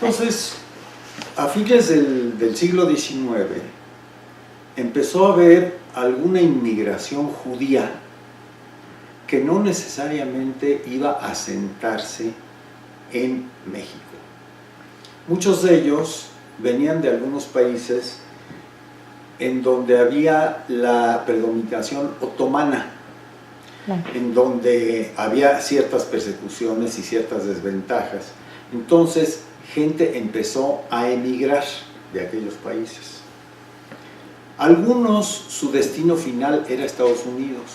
Entonces, a fines del siglo XIX, empezó a haber alguna inmigración judía que no necesariamente iba a asentarse en México. Muchos de ellos venían de algunos países en donde había la predominación otomana, en donde había ciertas persecuciones y ciertas desventajas. Entonces, gente empezó a emigrar de aquellos países. Algunos, su destino final era Estados Unidos,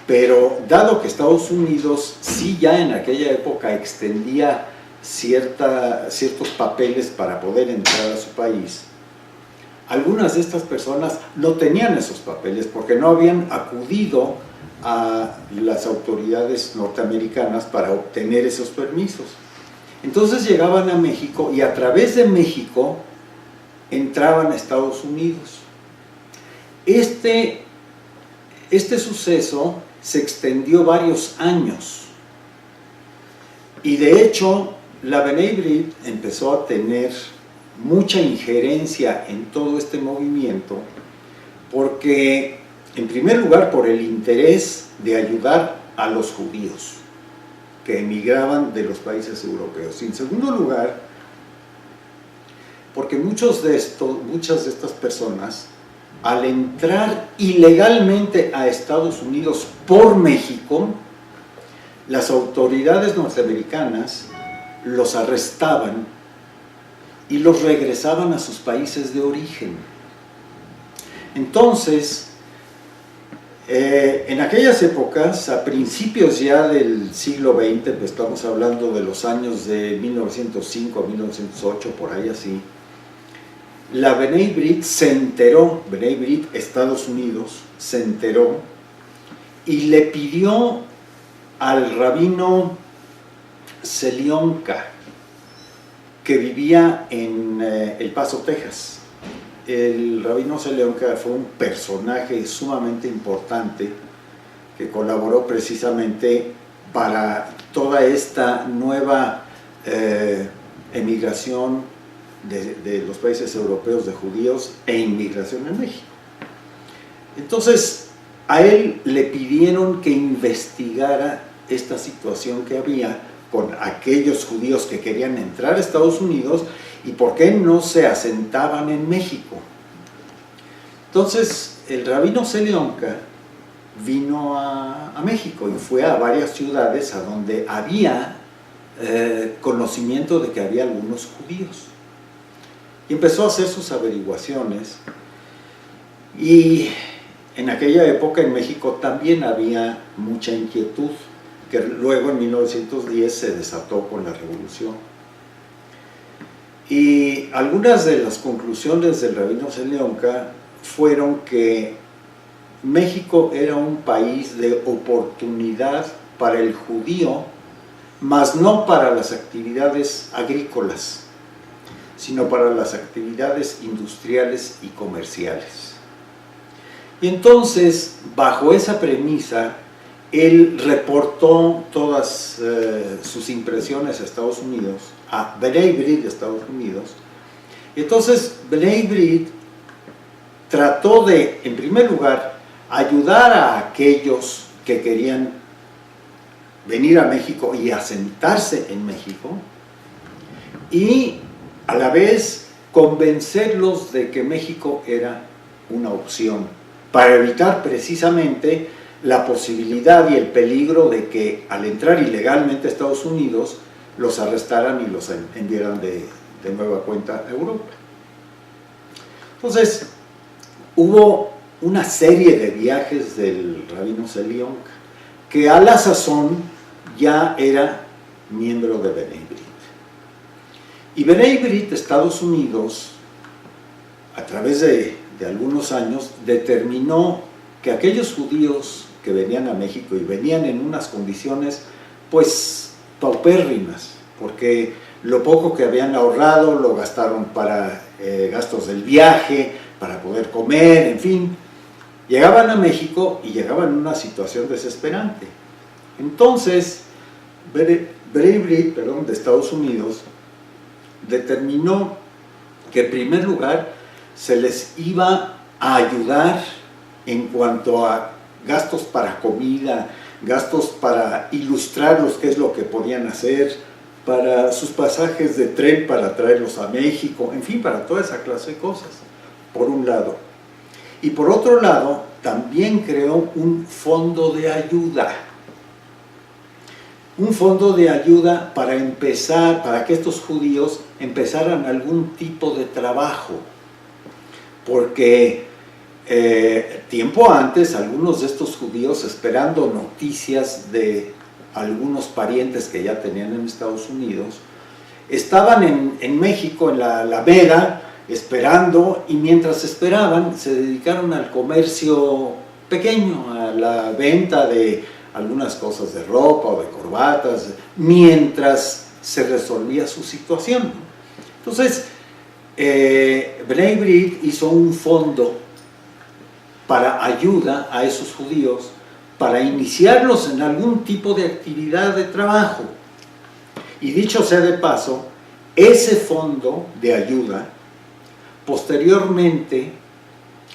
pero dado que Estados Unidos sí ya en aquella época extendía ciertos papeles para poder entrar a su país, algunas de estas personas no tenían esos papeles porque no habían acudido a las autoridades norteamericanas para obtener esos permisos. Entonces llegaban a México y a través de México entraban a Estados Unidos. Este suceso se extendió varios años y de hecho la B'nai B'rith empezó a tener mucha injerencia en todo este movimiento porque, en primer lugar, por el interés de ayudar a los judíos que emigraban de los países europeos. Y en segundo lugar, porque muchas de estas personas, al entrar ilegalmente a Estados Unidos por México, las autoridades norteamericanas los arrestaban y los regresaban a sus países de origen. Entonces, en aquellas épocas, a principios ya del siglo XX, pues estamos hablando de los años de 1905 a 1908, por ahí así, la B'nai B'rith se enteró, B'nai B'rith Estados Unidos se enteró y le pidió al rabino Selionka, que vivía en El Paso, Texas. El rabino Selionka fue un personaje sumamente importante que colaboró precisamente para toda esta nueva emigración de los países europeos de judíos e inmigración en México. Entonces, a él le pidieron que investigara esta situación que había con aquellos judíos que querían entrar a Estados Unidos y por qué no se asentaban en México. Entonces, el rabino Selionka vino a México y fue a varias ciudades a donde había conocimiento de que había algunos judíos. Y empezó a hacer sus averiguaciones y en aquella época en México también había mucha inquietud, que luego en 1910 se desató con la Revolución. Y algunas de las conclusiones del rabino Selionka fueron que México era un país de oportunidad para el judío, mas no para las actividades agrícolas, sino para las actividades industriales y comerciales. Y entonces, bajo esa premisa, él reportó todas sus impresiones a Estados Unidos, a B'nai B'rith de Estados Unidos. Y entonces B'nai B'rith trató de, en primer lugar, ayudar a aquellos que querían venir a México y asentarse en México, y a la vez convencerlos de que México era una opción, para evitar precisamente la posibilidad y el peligro de que al entrar ilegalmente a Estados Unidos los arrestaran y los enviaran de nueva cuenta a Europa. Entonces, hubo una serie de viajes del rabino Selionka, que a la sazón ya era miembro de B'nai B'rith. Y B'nai B'rith Estados Unidos, a través de algunos años, determinó que aquellos judíos que venían a México y venían en unas condiciones pues paupérrimas, porque lo poco que habían ahorrado lo gastaron para gastos del viaje, para poder comer, en fin. Llegaban a México y llegaban en una situación desesperante. Entonces, Bravery, de Estados Unidos, determinó que en primer lugar se les iba a ayudar en cuanto a gastos para comida, gastos para ilustrarlos qué es lo que podían hacer, para sus pasajes de tren para traerlos a México, en fin, para toda esa clase de cosas, por un lado. Y por otro lado, también creó un fondo de ayuda. Un fondo de ayuda para empezar, para que estos judíos empezaran algún tipo de trabajo. Porque tiempo antes, algunos de estos judíos, esperando noticias de algunos parientes que ya tenían en Estados Unidos, estaban en México, en la Alameda, esperando, y mientras esperaban se dedicaron al comercio pequeño, a la venta de algunas cosas de ropa o de corbatas, mientras se resolvía su situación. Entonces, Bnei Brit hizo un fondo para ayuda a esos judíos, para iniciarlos en algún tipo de actividad de trabajo. Y dicho sea de paso, ese fondo de ayuda posteriormente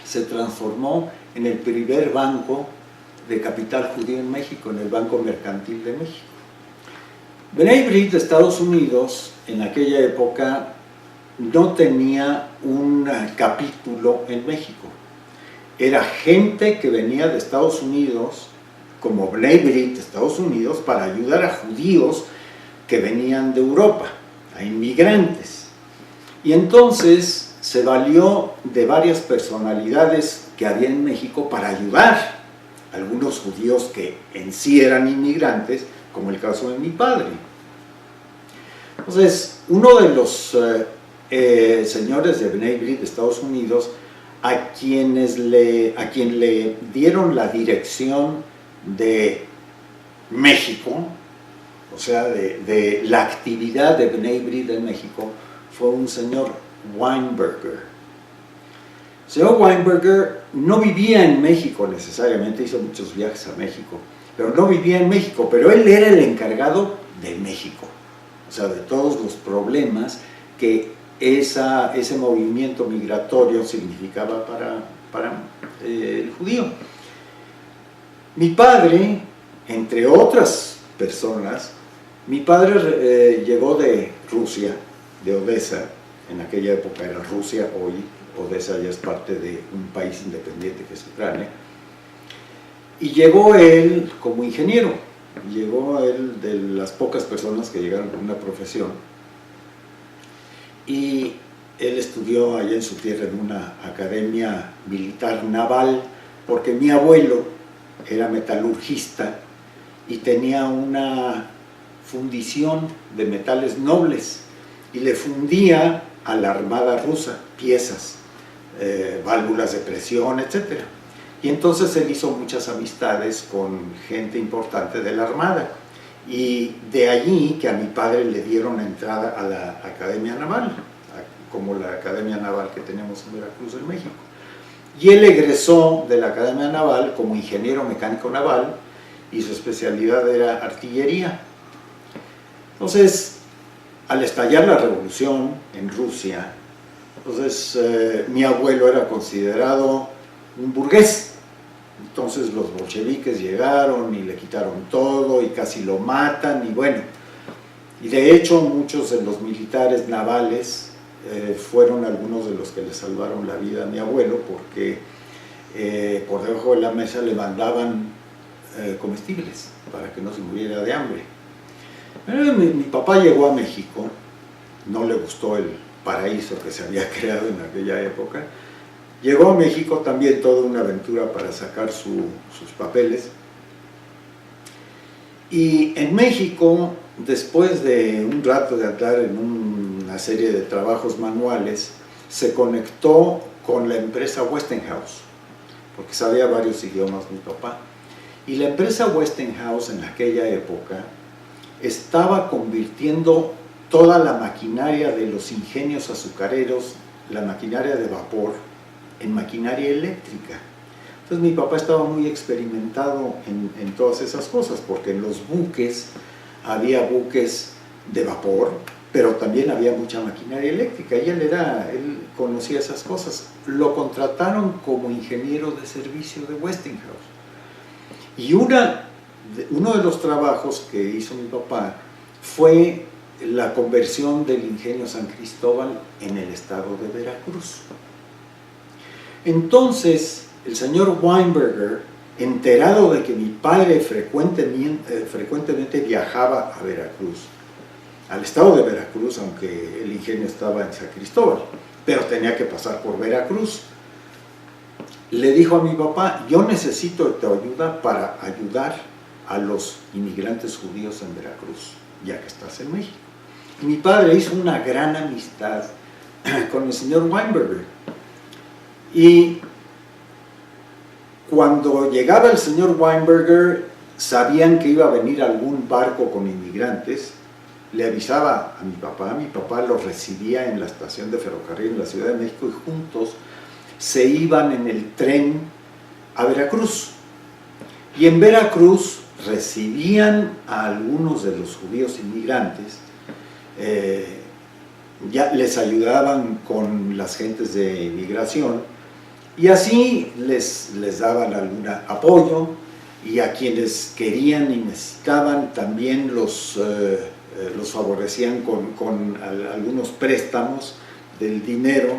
se transformó en el primer banco de capital judío en México, en el Banco Mercantil de México. Bnei Brit de Estados Unidos en aquella época no tenía un capítulo en México. Era gente que venía de Estados Unidos, como Bnei Brit de Estados Unidos, para ayudar a judíos que venían de Europa, a inmigrantes. Y entonces se valió de varias personalidades que había en México para ayudar a algunos judíos que en sí eran inmigrantes, como el caso de mi padre. Entonces, uno de los señores de Bnei Brit de Estados Unidos, a quien le dieron la dirección de México, o sea, de la actividad de Bnei Brit en México, fue un señor Weinberger. El señor Weinberger no vivía en México necesariamente, hizo muchos viajes a México, pero no vivía en México, pero él era el encargado de México, o sea, de todos los problemas que ese movimiento migratorio significaba para el judío. Mi padre, entre otras personas, mi padre llegó de Rusia, de Odessa, en aquella época era Rusia, hoy Odessa ya es parte de un país independiente que es Ucrania, y llegó él como ingeniero, llegó él de las pocas personas que llegaron con una profesión, y él estudió allá en su tierra en una academia militar naval, porque mi abuelo era metalurgista y tenía una fundición de metales nobles y le fundía a la armada rusa piezas, válvulas de presión, etc. Y entonces él hizo muchas amistades con gente importante de la armada, y de allí que a mi padre le dieron entrada a la Academia Naval, como la Academia Naval que tenemos en Veracruz, en México. Y él egresó de la Academia Naval como ingeniero mecánico naval, y su especialidad era artillería. Entonces, al estallar la revolución en Rusia, entonces mi abuelo era considerado un burgués. Entonces los bolcheviques llegaron y le quitaron todo y casi lo matan, y bueno, y de hecho muchos de los militares navales fueron algunos de los que le salvaron la vida a mi abuelo, porque por debajo de la mesa le mandaban comestibles para que no se muriera de hambre. Mi papá llegó a México, no le gustó el paraíso que se había creado en aquella época. Llegó a México también toda una aventura para sacar sus papeles. Y en México, después de un rato de andar en una serie de trabajos manuales, se conectó con la empresa Westinghouse, porque sabía varios idiomas mi papá. Y la empresa Westinghouse en aquella época estaba convirtiendo toda la maquinaria de los ingenios azucareros la maquinaria de vapor en maquinaria eléctrica. Entonces mi papá estaba muy experimentado en todas esas cosas, porque en los buques había buques de vapor, pero también había mucha maquinaria eléctrica, y él conocía esas cosas. Lo contrataron como ingeniero de servicio de Westinghouse. Y uno de los trabajos que hizo mi papá fue la conversión del ingenio San Cristóbal en el estado de Veracruz. Entonces, el señor Weinberger, enterado de que mi padre frecuentemente viajaba a Veracruz, al estado de Veracruz, aunque el ingenio estaba en San Cristóbal, pero tenía que pasar por Veracruz, le dijo a mi papá: yo necesito tu ayuda para ayudar a los inmigrantes judíos en Veracruz, ya que estás en México. Y mi padre hizo una gran amistad con el señor Weinberger. Y cuando llegaba el señor Weinberger, sabían que iba a venir algún barco con inmigrantes, le avisaba a mi papá los recibía en la estación de ferrocarril en la Ciudad de México, y juntos se iban en el tren a Veracruz. Y en Veracruz recibían a algunos de los judíos inmigrantes, ya les ayudaban con las gentes de inmigración, y así les daban algún apoyo, y a quienes querían y necesitaban también los favorecían con algunos préstamos del dinero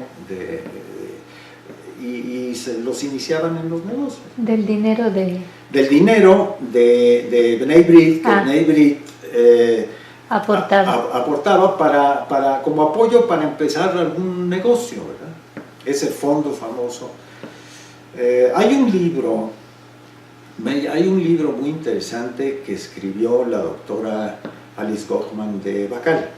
y se los iniciaban en los negocios. ¿Del dinero de...? Del dinero de Bnei Brit, que Bnei Brit aportaba para, como apoyo para empezar algún negocio, ¿verdad? Ese fondo famoso. Hay un libro muy interesante que escribió la doctora Alice Gottman de Bacal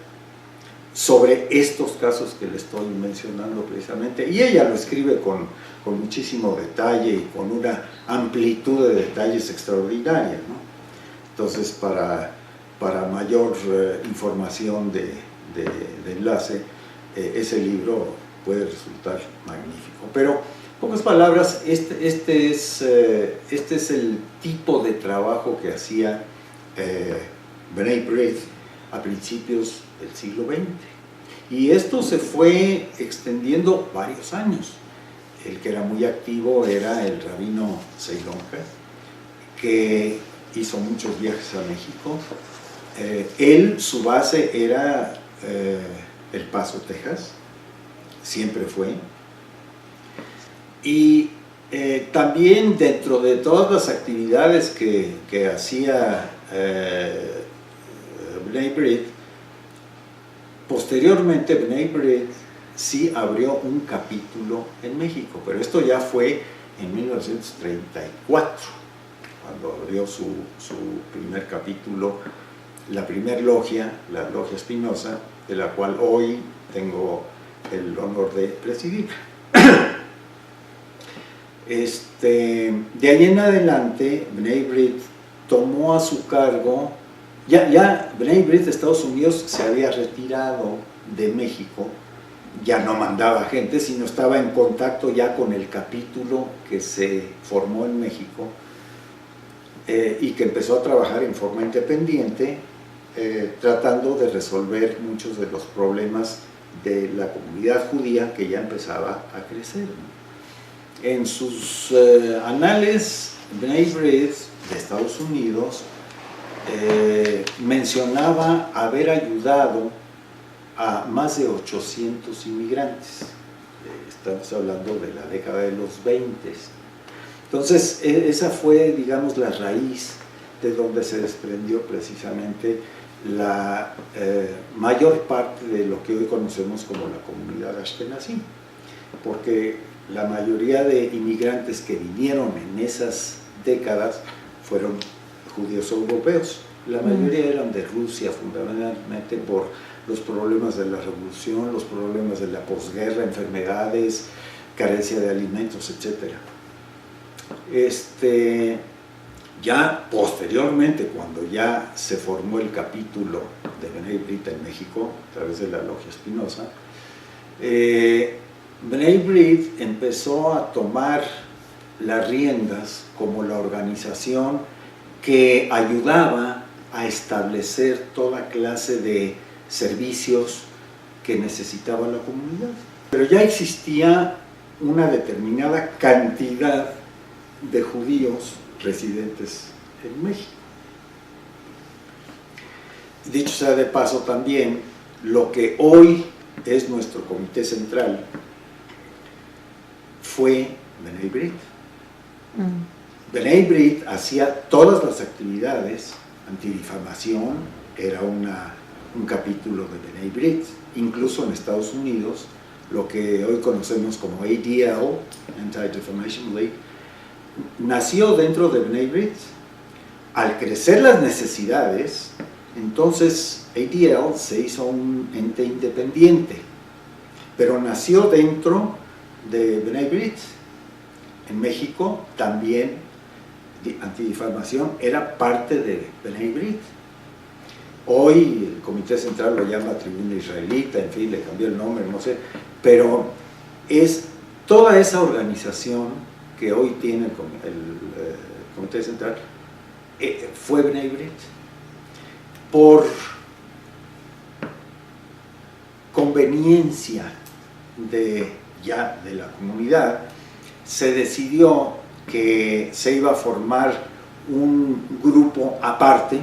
sobre estos casos que le estoy mencionando precisamente, y ella lo escribe con muchísimo detalle y con una amplitud de detalles extraordinaria, ¿no? Entonces, para mayor información de enlace, ese libro puede resultar magnífico. Pero, en pocas palabras, este es el tipo de trabajo que hacía Bnei Brit a principios del siglo XX. Y esto se fue extendiendo varios años. El que era muy activo era el rabino Seilonka, que hizo muchos viajes a México. Su base era El Paso, Texas, siempre fue. Y también dentro de todas las actividades que hacía Bnei Brit, posteriormente Bnei Brit sí abrió un capítulo en México, pero esto ya fue en 1934, cuando abrió su primer capítulo, la primer logia, la Logia Espinosa, de la cual hoy tengo el honor de presidir. De ahí en adelante, Bnei Brit tomó a su cargo, ya Bnei Brit de Estados Unidos se había retirado de México, ya no mandaba gente, sino estaba en contacto ya con el capítulo que se formó en México, y que empezó a trabajar en forma independiente, tratando de resolver muchos de los problemas de la comunidad judía que ya empezaba a crecer, ¿no? En sus anales, Bnei Brit de Estados Unidos mencionaba haber ayudado a más de 800 inmigrantes. Estamos hablando de la década de los 20. Entonces, esa fue, digamos, la raíz de donde se desprendió precisamente la mayor parte de lo que hoy conocemos como la comunidad Ashkenazí, porque la mayoría de inmigrantes que vinieron en esas décadas fueron judíos europeos. La mayoría eran de Rusia, fundamentalmente por los problemas de la revolución, los problemas de la posguerra, enfermedades, carencia de alimentos, etc. Ya posteriormente, cuando ya se formó el capítulo de Bnei Brit en México, a través de la Logia Espinosa, B'nai B'rith empezó a tomar las riendas como la organización que ayudaba a establecer toda clase de servicios que necesitaba la comunidad. Pero ya existía una determinada cantidad de judíos residentes en México. Dicho sea de paso también, lo que hoy es nuestro comité central fue B'nai B'rith. B'nai B'rith hacía todas las actividades, antidifamación era un capítulo de B'nai B'rith, incluso en Estados Unidos, lo que hoy conocemos como ADL, Anti-Defamation League, nació dentro de B'nai B'rith. Al crecer las necesidades, entonces ADL se hizo un ente independiente, pero nació dentro de B'nai B'rith. En México también antidifamación era parte de B'nai B'rith. Hoy el Comité Central lo llama Tribuna Israelita, en fin, le cambió el nombre, no sé, pero es toda esa organización que hoy tiene el Comité Central, fue B'nai B'rith. Por conveniencia de la comunidad, se decidió que se iba a formar un grupo aparte,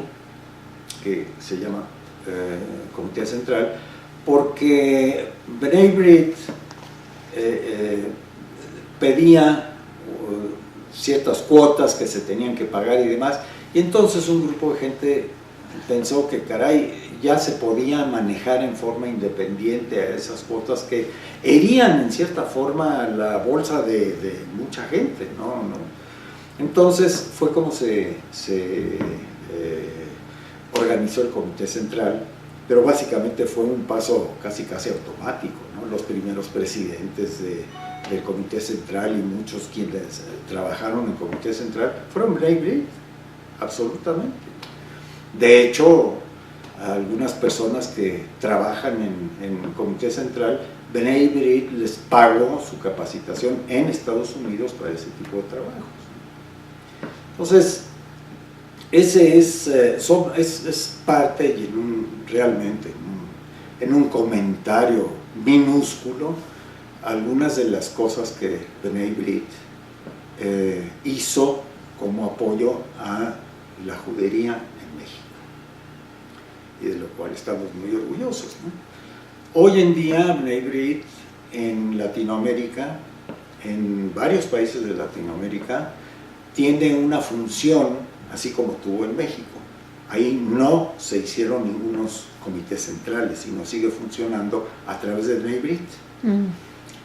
que se llama Comité Central, porque B'nai B'rith pedía ciertas cuotas que se tenían que pagar y demás, y entonces un grupo de gente pensó que caray, ya se podía manejar en forma independiente a esas cuotas que herían en cierta forma la bolsa de mucha gente, ¿no? Entonces fue como se organizó el Comité Central, pero básicamente fue un paso casi automático, ¿no? Los primeros presidentes del Comité Central y muchos quienes trabajaron en el Comité Central fueron B'nai B'rith, absolutamente. De hecho, algunas personas que trabajan en el Comité Central, B'nai B'rith les pagó su capacitación en Estados Unidos para ese tipo de trabajos. Entonces, ese es parte, y realmente en un comentario minúsculo, algunas de las cosas que B'nai B'rith hizo como apoyo a la judería en México, y de lo cual estamos muy orgullosos, ¿no? Hoy en día B'nai B'rith en Latinoamérica, en varios países de Latinoamérica, tiene una función así como tuvo en México. Ahí no se hicieron ningunos comités centrales, sino sigue funcionando a través de B'nai B'rith.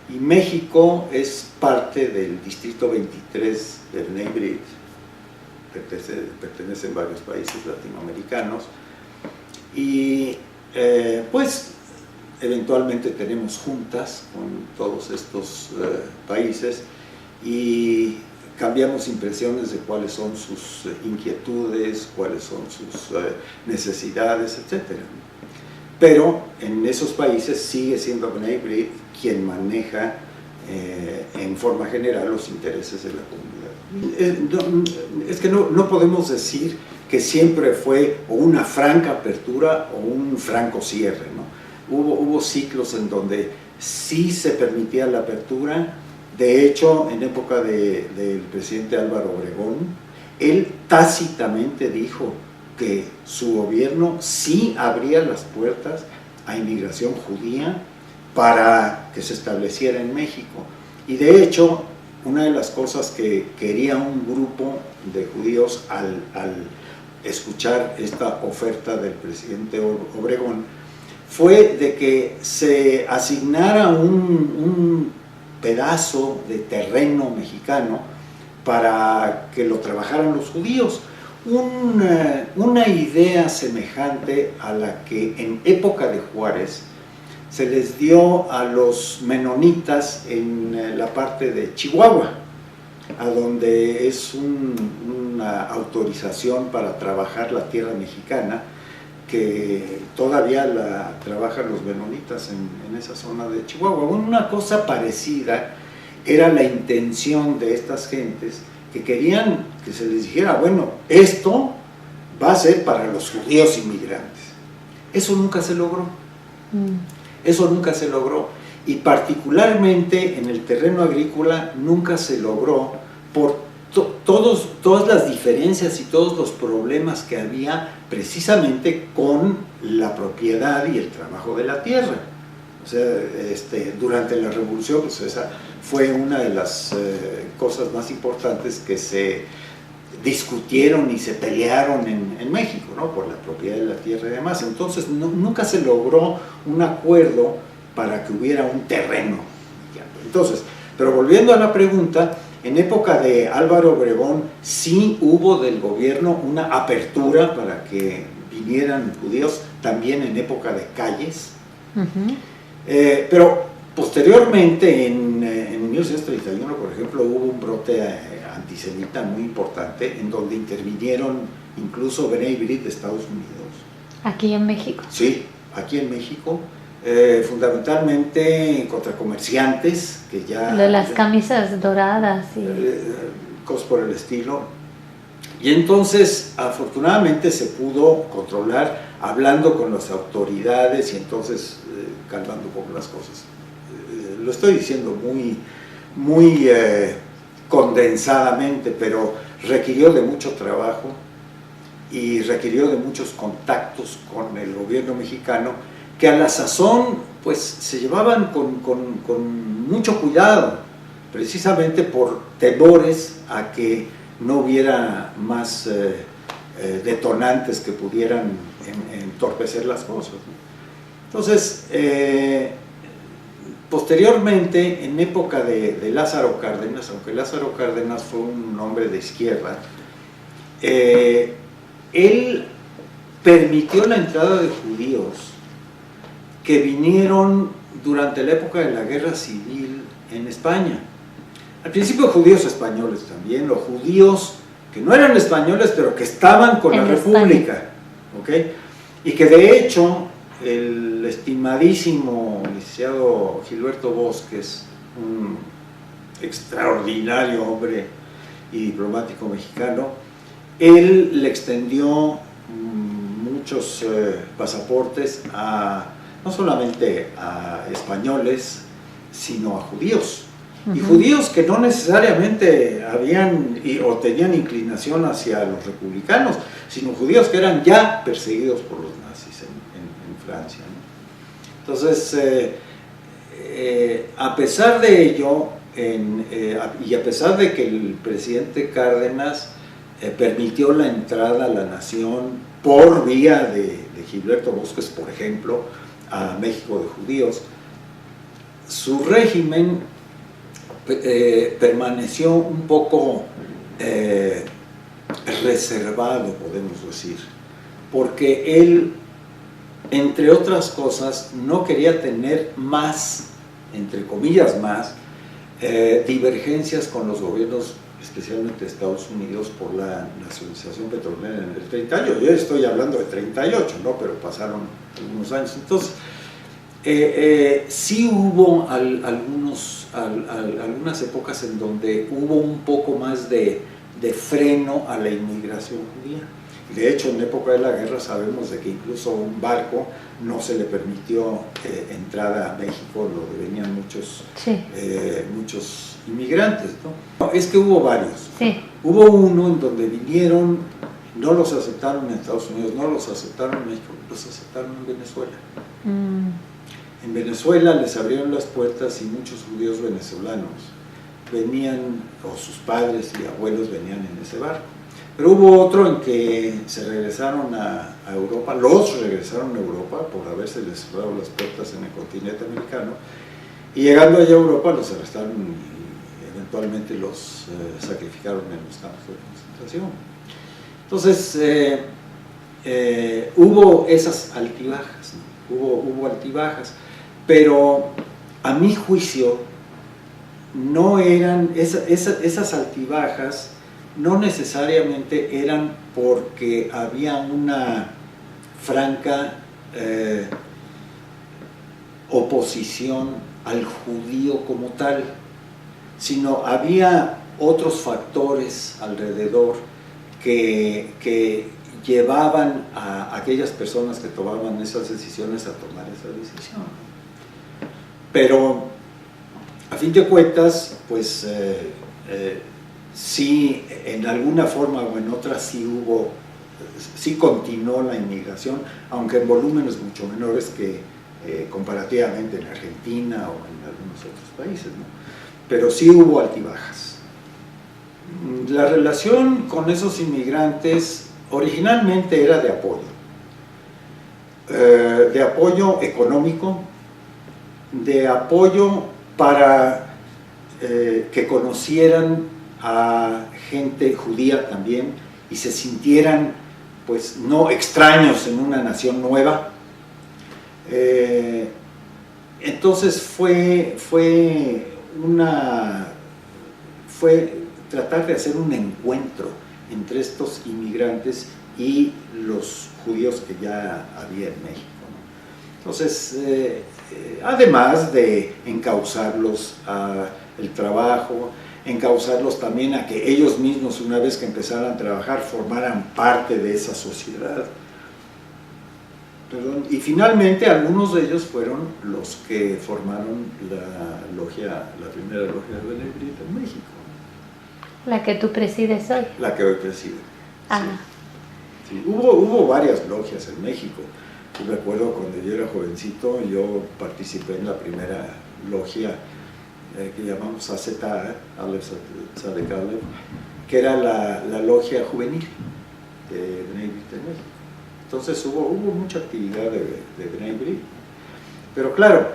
Y México es parte del distrito 23 de B'nai B'rith, pertenecen varios países latinoamericanos, y pues eventualmente tenemos juntas con todos estos países y cambiamos impresiones de cuáles son sus inquietudes, cuáles son sus necesidades, etc. Pero en esos países sigue siendo B'nai B'rith quien maneja en forma general los intereses de la comunidad. Es que no podemos decir que siempre fue o una franca apertura o un franco cierre, ¿no? Hubo ciclos en donde sí se permitía la apertura. De hecho, en época del presidente Álvaro Obregón, él tácitamente dijo que su gobierno sí abría las puertas a inmigración judía para que se estableciera en México. Y de hecho, una de las cosas que quería un grupo de judíos al escuchar esta oferta del presidente Obregón fue de que se asignara un pedazo de terreno mexicano para que lo trabajaran los judíos. Una idea semejante a la que en época de Juárez se les dio a los menonitas en la parte de Chihuahua, a donde es una autorización para trabajar la tierra mexicana, que todavía la trabajan los menonitas en esa zona de Chihuahua. Bueno, una cosa parecida era la intención de estas gentes que querían que se les dijera, bueno, esto va a ser para los judíos inmigrantes. Eso nunca se logró. Eso nunca se logró. Y particularmente en el terreno agrícola nunca se logró por todas las diferencias y todos los problemas que había precisamente con la propiedad y el trabajo de la tierra. O sea, durante la revolución, pues esa fue una de las cosas más importantes que se discutieron y se pelearon en México, ¿no? Por la propiedad de la tierra y demás. Entonces nunca se logró un acuerdo para que hubiera un terreno. Entonces, pero volviendo a la pregunta, en época de Álvaro Obregón sí hubo del gobierno una apertura para que vinieran judíos, también en época de Calles. Pero posteriormente, en 1931, por ejemplo, hubo un brote antisemita muy importante, en donde intervinieron incluso Bnei Brit de Estados Unidos. ¿Aquí en México? Sí, aquí en México. Fundamentalmente contra comerciantes que ya... De las camisas doradas y... cosas por el estilo. Y entonces, afortunadamente, se pudo controlar hablando con las autoridades y entonces calmando un poco las cosas. Lo estoy diciendo muy condensadamente, pero requirió de mucho trabajo y requirió de muchos contactos con el gobierno mexicano, que a la sazón pues se llevaban con mucho cuidado, precisamente por temores a que no hubiera más detonantes que pudieran entorpecer las cosas. Entonces, posteriormente, en época de Lázaro Cárdenas, aunque Lázaro Cárdenas fue un hombre de izquierda, él permitió la entrada de judíos que vinieron durante la época de la Guerra Civil en España. Al principio judíos españoles también, los judíos que no eran españoles, pero que estaban con la República, ¿okay? Y que de hecho el estimadísimo licenciado Gilberto Bosques, un extraordinario hombre y diplomático mexicano, él le extendió muchos pasaportes no solamente a españoles, sino a judíos. Y judíos que no necesariamente o tenían inclinación hacia los republicanos, sino judíos que eran ya perseguidos por los nazis en Francia, ¿no? Entonces, a pesar de ello, y a pesar de que el presidente Cárdenas permitió la entrada a la nación por vía de Gilberto Bosques, por ejemplo, a México de judíos, su régimen permaneció un poco reservado, podemos decir, porque él, entre otras cosas, no quería tener más, entre comillas más, divergencias con los gobiernos, especialmente de Estados Unidos, por la nacionalización petrolera en el 38. Yo estoy hablando de 38, ¿no? Pero pasaron algunos años. Entonces, sí hubo algunas épocas en donde hubo un poco más de freno a la inmigración judía. De hecho, en la época de la guerra sabemos de que incluso un barco no se le permitió entrada a México, donde venían muchos inmigrantes, ¿no? Es que hubo varios. Sí. Hubo uno en donde vinieron, no los aceptaron en Estados Unidos, no los aceptaron en México, los aceptaron en Venezuela. En Venezuela les abrieron las puertas y muchos judíos venezolanos venían, o sus padres y abuelos venían en ese barco. Pero hubo otro en que se regresaron a Europa, los regresaron a Europa por haberse les cerrado las puertas en el continente americano, y llegando allá a Europa los arrestaron y eventualmente los sacrificaron en los campos de concentración. Entonces, hubo esas altibajas, ¿no? Hubo altibajas, pero a mi juicio no eran esas altibajas, no necesariamente eran porque había una franca oposición al judío como tal, sino había otros factores alrededor que llevaban a aquellas personas que tomaban esas decisiones a tomar esa decisión. Pero a fin de cuentas, pues sí, en alguna forma o en otra sí continuó la inmigración, aunque en volúmenes mucho menores que comparativamente en Argentina o en algunos otros países, ¿no? Pero sí hubo altibajas. La relación con esos inmigrantes originalmente era de apoyo económico, de apoyo para que conocieran a gente judía también y se sintieran pues no extraños en una nación nueva. Entonces fue tratar de hacer un encuentro entre estos inmigrantes y los judíos que ya había en México, ¿no? Entonces, además de encauzarlos al trabajo, encauzarlos también a que ellos mismos, una vez que empezaran a trabajar, formaran parte de esa sociedad. Y finalmente algunos de ellos fueron los que formaron la primera logia de B'nai B'rith en México. La que tú presides hoy. La que hoy presido. Ah. Sí. Sí. Hubo varias logias en México. Yo recuerdo cuando yo era jovencito, yo participé en la primera logia que llamamos AZA, Aleph Tzaddik Aleph, que era la logia juvenil de B'nai B'rith en México. Entonces hubo mucha actividad de B'nai B'rith. Pero claro,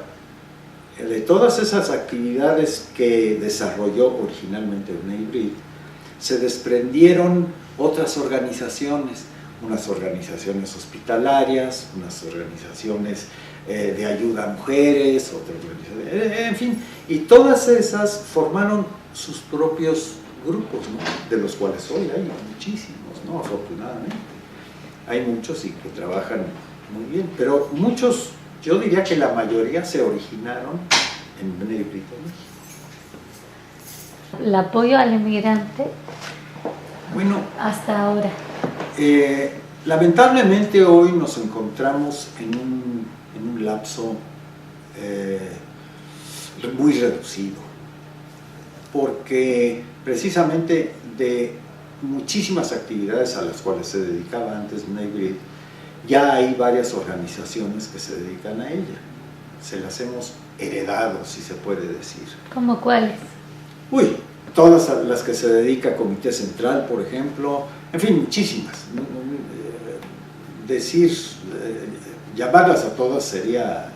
de todas esas actividades que desarrolló originalmente B'nai B'rith, se desprendieron otras organizaciones, unas organizaciones hospitalarias, unas organizaciones de ayuda a mujeres, otras organizaciones, en fin, y todas esas formaron sus propios grupos, ¿no? De los cuales hoy hay muchísimos, ¿no? Afortunadamente. Hay muchos y que trabajan muy bien, pero muchos, yo diría que la mayoría se originaron en B'nai B'rith. El apoyo al inmigrante, bueno, hasta ahora. Lamentablemente hoy nos encontramos en un lapso muy reducido, porque precisamente de muchísimas actividades a las cuales se dedicaba antes B'nai B'rith, ya hay varias organizaciones que se dedican a ella. Se las hemos heredado, si se puede decir. ¿Cómo cuáles? Todas las que se dedica a Comité Central, por ejemplo, en fin, muchísimas. Llamarlas a todas sería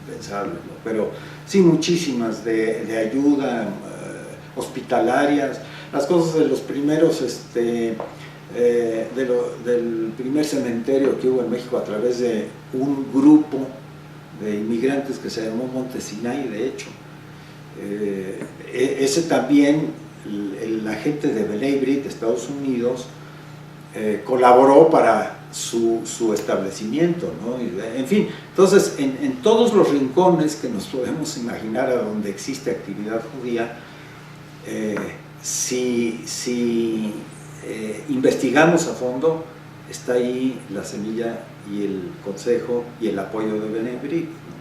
impensable, ¿no? Pero sí, muchísimas de ayuda, hospitalarias, las cosas de los primeros, del primer cementerio que hubo en México a través de un grupo de inmigrantes que se llamó Monte Sinai, de hecho. Ese también, la gente de B'nai B'rith de Estados Unidos colaboró para su establecimiento, ¿no? En fin, entonces en todos los rincones que nos podemos imaginar a donde existe actividad judía, si investigamos a fondo, está ahí la semilla y el consejo y el apoyo de B'nai B'rith, ¿no?